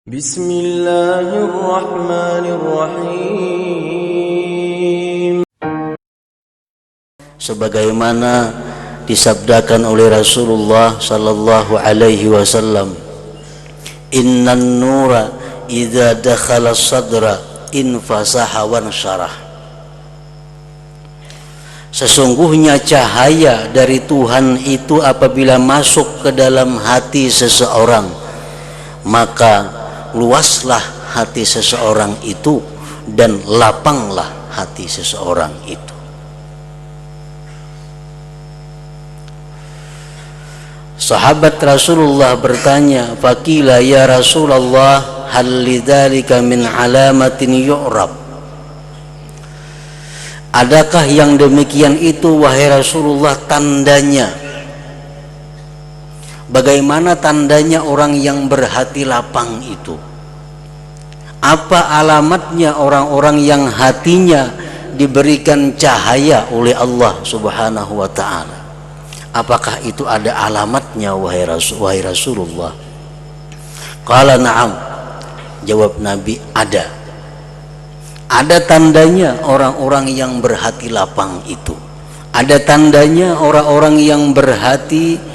Bismillahirrahmanirrahim. Sebagaimana disabdakan oleh Rasulullah sallallahu alaihi wasallam, innan nura idza dakhala sadra infasaha wan syarah. Sesungguhnya cahaya dari Tuhan itu apabila masuk ke dalam hati seseorang, maka luaslah hati seseorang itu dan lapanglah hati seseorang itu. Sahabat Rasulullah bertanya, "Faqila ya Rasulullah, hal lidzalika min alamatin yu'rab?" Adakah yang demikian itu wahai Rasulullah tandanya? Bagaimana tandanya orang yang berhati lapang itu? Apa alamatnya orang-orang yang hatinya diberikan cahaya oleh Allah Subhanahu wa ta'ala? Apakah itu ada alamatnya wahai Rasulullah? Qala na'am. Jawab Nabi, ada. Ada tandanya orang-orang yang berhati lapang itu. Ada tandanya orang-orang yang berhati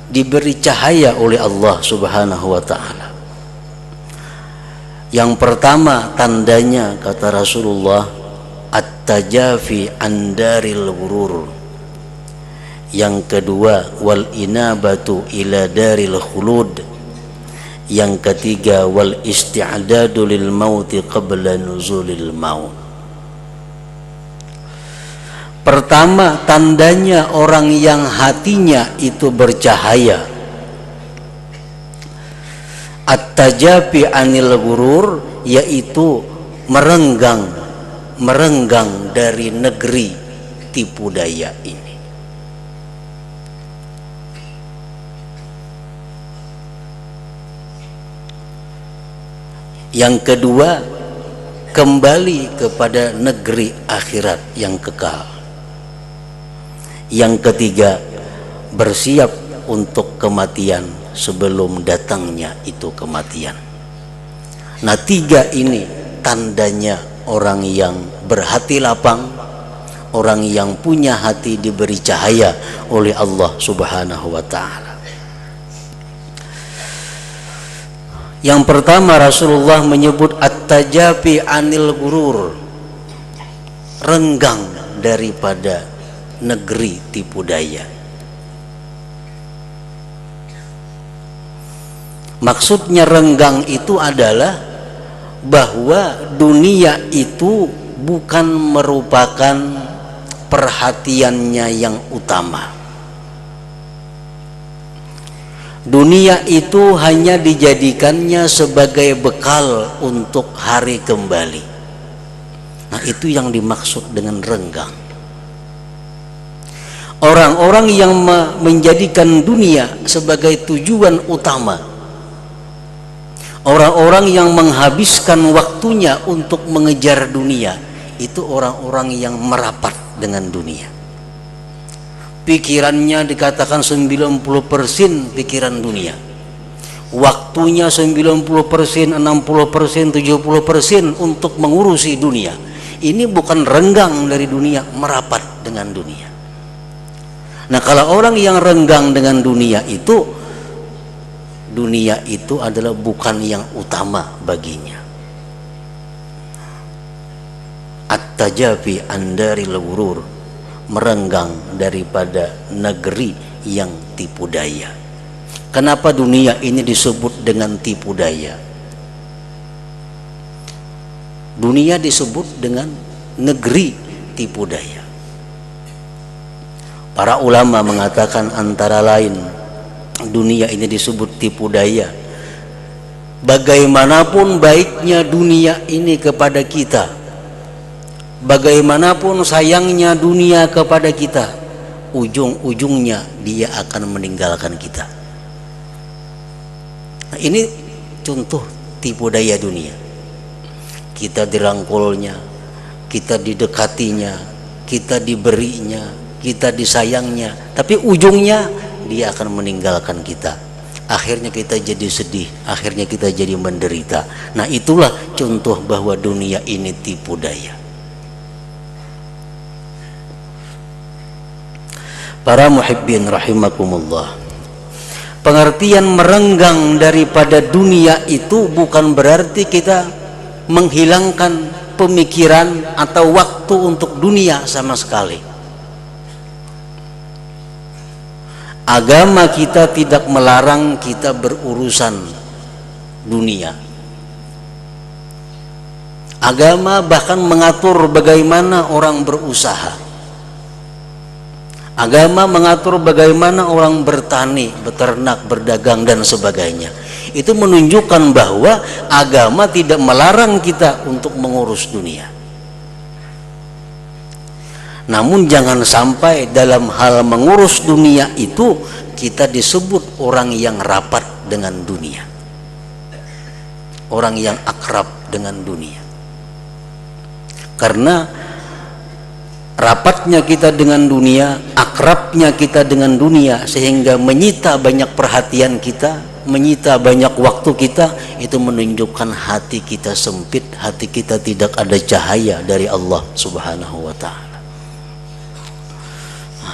diberi cahaya oleh Allah Subhanahu wa ta'ala. Yang pertama tandanya, kata Rasulullah, at-tajafi andaril ghurur. Yang kedua, wal inabatu ila daril khulud. Yang ketiga, wal isti'dadu lil mauti qabla nuzulil maut. Pertama tandanya orang yang hatinya itu bercahaya, at-tajafi anil ghurur, yaitu merenggang dari negeri tipu daya ini. Yang kedua, kembali kepada negeri akhirat yang kekal. Yang ketiga, bersiap untuk kematian sebelum datangnya itu kematian. Nah, tiga ini tandanya orang yang berhati lapang, orang yang punya hati diberi cahaya oleh Allah Subhanahu wa ta'ala. Yang pertama, Rasulullah menyebut at-tajafi anil ghurur, renggang daripada negeri tipu daya. Maksudnya renggang itu adalah bahwa dunia itu bukan merupakan perhatiannya yang utama. Dunia itu hanya dijadikannya sebagai bekal untuk hari kembali. Nah, itu yang dimaksud dengan renggang. Orang-orang yang menjadikan dunia sebagai tujuan utama, orang-orang yang menghabiskan waktunya untuk mengejar dunia, itu orang-orang yang merapat dengan dunia. Pikirannya dikatakan 90% pikiran dunia, waktunya 90%, 60%, 70% untuk mengurusi dunia. Ini bukan renggang dari dunia, merapat dengan dunia. Nah, kalau orang yang renggang dengan dunia itu adalah bukan yang utama baginya. At-tajafi andaril ghurur, merenggang daripada negeri yang tipu daya. Kenapa dunia ini disebut dengan tipu daya? Dunia disebut dengan negeri tipu daya. Para ulama mengatakan antara lain, dunia ini disebut tipu daya. Bagaimanapun baiknya dunia ini kepada kita, bagaimanapun sayangnya dunia kepada kita, ujung-ujungnya dia akan meninggalkan kita. Nah, ini contoh tipu daya dunia. Kita dirangkulnya, kita didekatinya, kita diberinya, kita disayangnya, tapi ujungnya dia akan meninggalkan kita. akhirnya kita jadi sedih, akhirnya kita jadi menderita. Nah, itulah contoh bahwa dunia ini tipu daya. Para muhibbin rahimakumullah, pengertian merenggang daripada dunia itu bukan berarti kita menghilangkan pemikiran atau waktu untuk dunia sama sekali. Agama kita tidak melarang kita berurusan dunia. Agama bahkan mengatur bagaimana orang berusaha. Agama mengatur bagaimana orang bertani, beternak, berdagang dan sebagainya. Itu menunjukkan bahwa agama tidak melarang kita untuk mengurus dunia. Namun jangan sampai dalam hal mengurus dunia itu kita disebut orang yang rapat dengan dunia, orang yang akrab dengan dunia. Karena rapatnya kita dengan dunia, akrabnya kita dengan dunia, sehingga menyita banyak perhatian kita, menyita banyak waktu kita, itu menunjukkan hati kita sempit, hati kita tidak ada cahaya dari Allah Subhanahu wa ta'ala.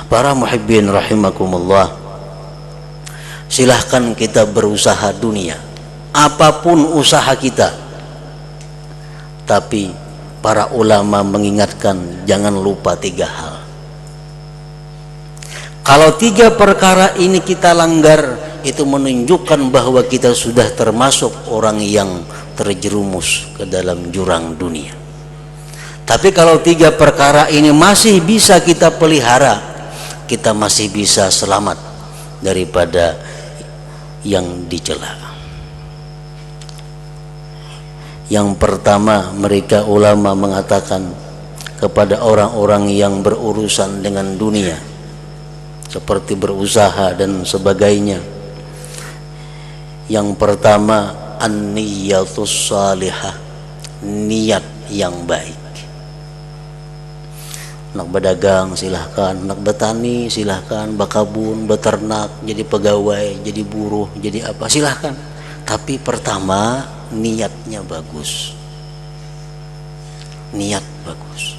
Para muhibbin rahimakumullah, silahkan kita berusaha dunia, apapun usaha kita, tapi para ulama mengingatkan jangan lupa 3 hal. Kalau 3 perkara ini kita langgar, itu menunjukkan bahwa kita sudah termasuk orang yang terjerumus ke dalam jurang dunia. Tapi kalau 3 perkara ini masih bisa kita pelihara, kita masih bisa selamat daripada yang dicela. Yang pertama, mereka ulama mengatakan kepada orang-orang yang berurusan dengan dunia, seperti berusaha dan sebagainya. Yang pertama, an-niyatus salihah, niat yang baik. Nak berdagang silahkan, nak bertani silahkan, berkebun, beternak, jadi pegawai, jadi buruh, jadi apa silahkan. Tapi pertama, niatnya bagus. Niat bagus.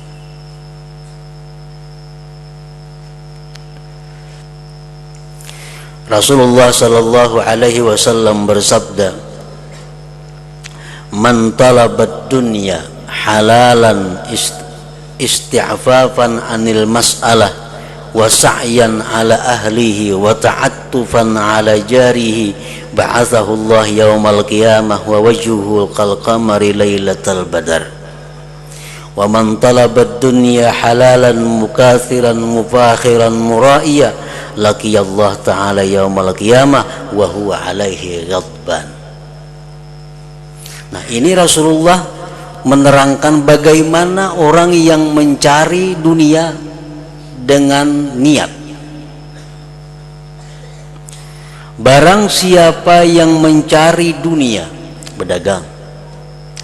Rasulullah sallallahu alaihi wasallam bersabda, "Man talabad dunya halalan isti'fafan anil mas'alah wa sa'yan ala ahlihi wa ta'attufan ala jarihi ba'athahu Allah yaumal qiyamah wa wajhuhu kal qamari lailatal badar wa man talabad dunya halalan mukathiran mufakhiran muraiya laqiya Allah ta'ala yaumal qiyamah wa huwa alaihi ghadban." Nah, ini Rasulullah menerangkan bagaimana orang yang mencari dunia dengan niat. Barang siapa yang mencari dunia, berdagang,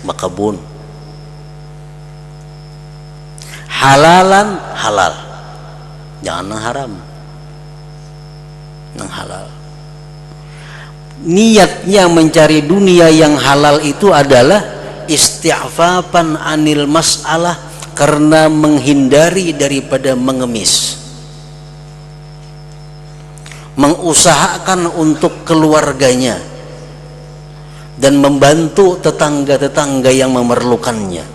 berkebun, halalan halal, jangan yang haram, yang halal. Niatnya mencari dunia yang halal itu adalah isti'fafan anil mas'alah, karena menghindari daripada mengemis, mengusahakan untuk keluarganya dan membantu tetangga-tetangga yang memerlukannya.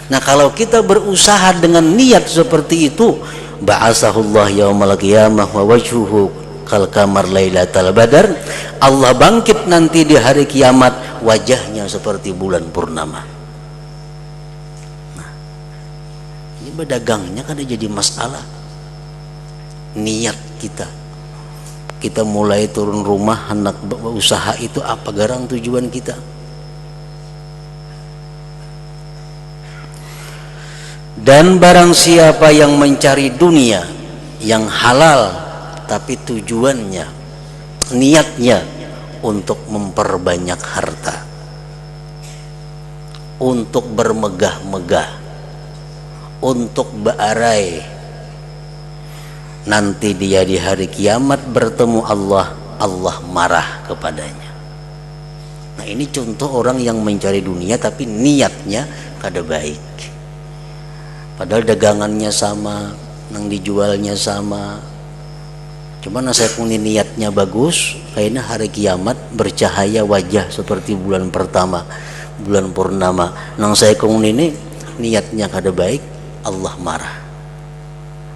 Nah, kalau kita berusaha dengan niat seperti itu, ba'asahullah yaumal qiyamah wa wajhuhu kal kamar lailatal badar, Allah bangkit nanti di hari kiamat, wajahnya seperti bulan purnama. Nah, ini berdagangnya kan jadi masalah. Niat kita mulai turun rumah, hendak usaha itu apa garang tujuan kita. Dan barang siapa yang mencari dunia yang halal, tapi tujuannya, niatnya untuk memperbanyak harta, untuk bermegah-megah, untuk bearai, nanti dia di hari kiamat bertemu Allah, Allah marah kepadanya. Nah ini contoh orang yang mencari dunia tapi niatnya kada baik. Padahal dagangannya sama, nang dijualnya sama. Cuman saya punya niatnya bagus, kayaknya hari kiamat bercahaya wajah seperti bulan pertama, bulan purnama. Nang saya ini niatnya kada baik, Allah marah.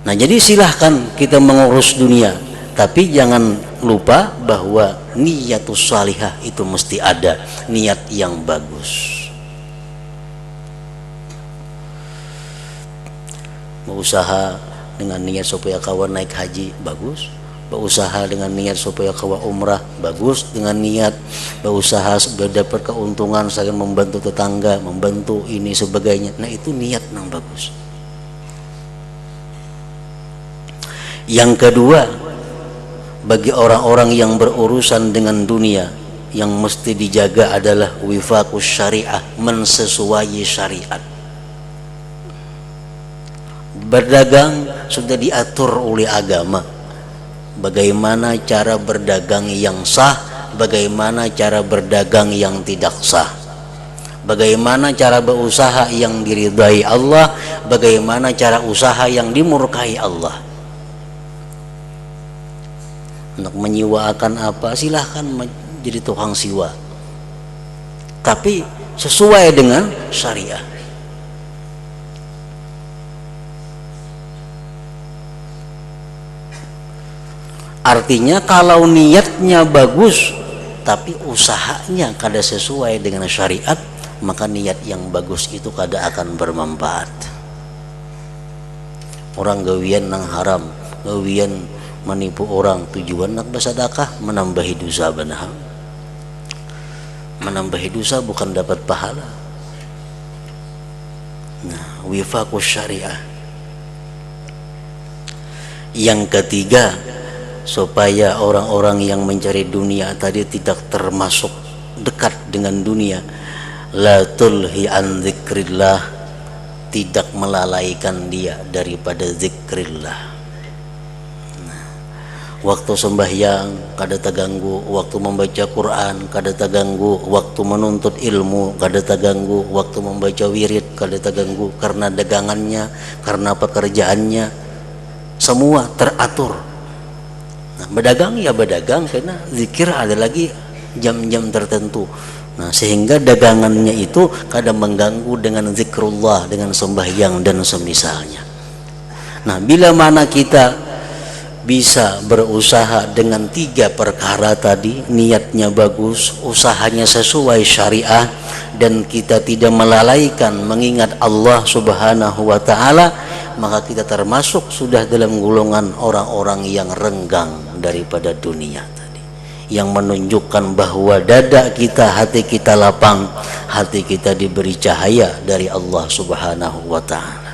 Nah jadi silahkan kita mengurus dunia, tapi jangan lupa bahwa niatus salihah itu mesti ada, niat yang bagus. Berusaha dengan niat supaya kawan naik haji, bagus. Berusaha dengan niat supaya kawan umrah, bagus. Dengan niat berusaha dapat keuntungan, saya membantu tetangga, membantu ini sebagainya. Nah itu niat yang bagus. Yang kedua, bagi orang-orang yang berurusan dengan dunia, yang mesti dijaga adalah wifaqus syariah, mensesuaikan syariat. Berdagang sudah diatur oleh agama, bagaimana cara berdagang yang sah, bagaimana cara berdagang yang tidak sah, bagaimana cara berusaha yang diridai Allah, bagaimana cara usaha yang dimurkai Allah. Untuk menyiwakan apa, silahkan menjadi tukang siwa, tapi sesuai dengan syariah. Artinya kalau niatnya bagus tapi usahanya kada sesuai dengan syariat, maka niat yang bagus itu kada akan bermanfaat. Orang gawian nang haram, gawian menipu orang, tujuan nak bersedekah, menambahi dosa benar. Menambahi dosa bukan dapat pahala. Nah, wifaqus syariah. Yang ketiga, supaya orang-orang yang mencari dunia tadi tidak termasuk dekat dengan dunia, la tulhi an dzikrillah, tidak melalaikan dia daripada zikrillah. Waktu sembahyang kada terganggu, waktu membaca Quran kada terganggu, waktu menuntut ilmu kada terganggu, waktu membaca wirid kada terganggu, karena dagangannya, karena pekerjaannya semua teratur. Nah, berdagang ya berdagang, karena zikir ada lagi jam-jam tertentu. Nah, sehingga dagangannya itu kada mengganggu dengan zikrullah, dengan sembahyang dan semisalnya. Nah, bila mana kita bisa berusaha dengan tiga perkara tadi, niatnya bagus, usahanya sesuai syariah, dan kita tidak melalaikan mengingat Allah Subhanahu wa ta'ala, maka kita termasuk sudah dalam golongan orang-orang yang renggang daripada dunia tadi, yang menunjukkan bahwa dada kita, hati kita lapang, hati kita diberi cahaya dari Allah Subhanahu wa ta'ala.